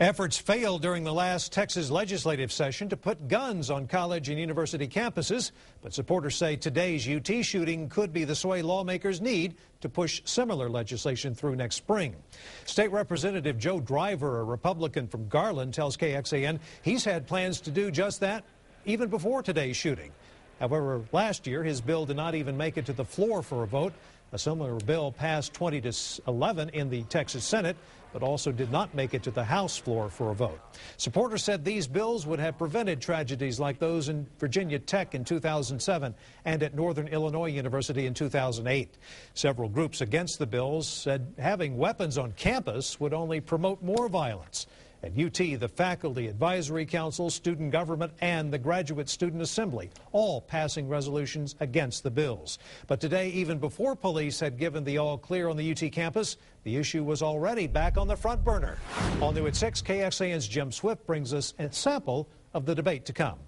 Efforts failed during the last Texas legislative session to put guns on college and university campuses, but supporters say today's UT shooting could be the sway lawmakers need to push similar legislation through next spring. State Representative Joe Driver, a Republican from Garland, tells KXAN he's had plans to do just that even before today's shooting. However, last year his bill did not even make it to the floor for a vote. A similar bill passed 20-11 in the Texas Senate, but also did not make it to the House floor for a vote. Supporters said these bills would have prevented tragedies like those in Virginia Tech in 2007 and at Northern Illinois University in 2008. Several groups against the bills said having weapons on campus would only promote more violence. At UT, the Faculty Advisory Council, Student Government, and the Graduate Student Assembly, all passing resolutions against the bills. But today, even before police had given the all clear on the UT campus, the issue was already back on the front burner. All new at 6, KXAN's Jim Swift brings us a sample of the debate to come.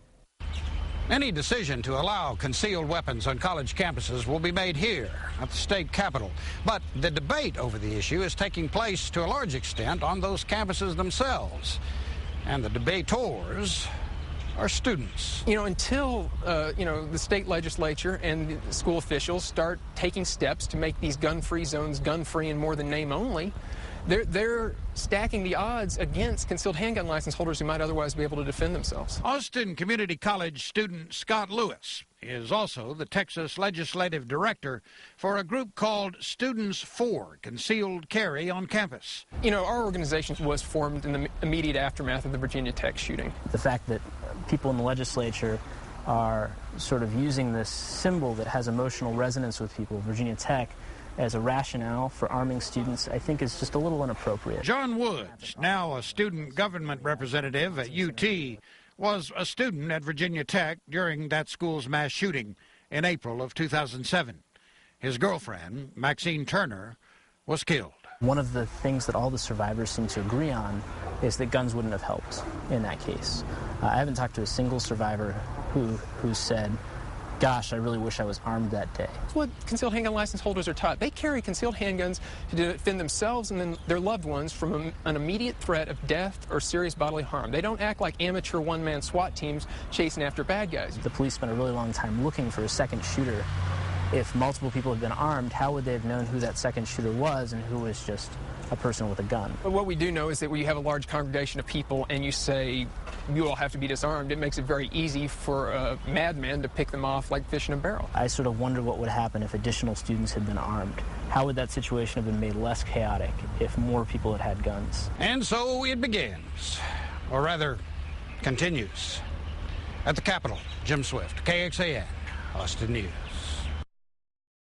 Any decision to allow concealed weapons on college campuses will be made here at the state capitol. But the debate over the issue is taking place to a large extent on those campuses themselves. And the debaters are students. Until, the state legislature and the school officials start taking steps to make these gun-free zones gun-free and more than name only, they're stacking the odds against concealed handgun license holders who might otherwise be able to defend themselves. Austin Community College student Scott Lewis is also the Texas Legislative Director for a group called Students for Concealed Carry on Campus. Our organization was formed in the immediate aftermath of the Virginia Tech shooting. The fact that people in the legislature are sort of using this symbol that has emotional resonance with people, Virginia Tech, as a rationale for arming students, I think is just a little inappropriate. John Woods, now a student government representative at UT, was a student at Virginia Tech during that school's mass shooting in April of 2007. His girlfriend, Maxine Turner, was killed. One of the things that all the survivors seem to agree on is that guns wouldn't have helped in that case. I haven't talked to a single survivor who said, gosh, I really wish I was armed that day. That's what concealed handgun license holders are taught. They carry concealed handguns to defend themselves and then their loved ones from an immediate threat of death or serious bodily harm. They don't act like amateur one-man SWAT teams chasing after bad guys. The police spent a really long time looking for a second shooter. If multiple people had been armed, how would they have known who that second shooter was and who was just a person with a gun? But what we do know is that when you have a large congregation of people and you say you all have to be disarmed, it makes it very easy for a madman to pick them off like fish in a barrel. I sort of wonder what would happen if additional students had been armed. How would that situation have been made less chaotic if more people had had guns? And so it begins, or rather, continues. At the Capitol, Jim Swift, KXAN, Austin News.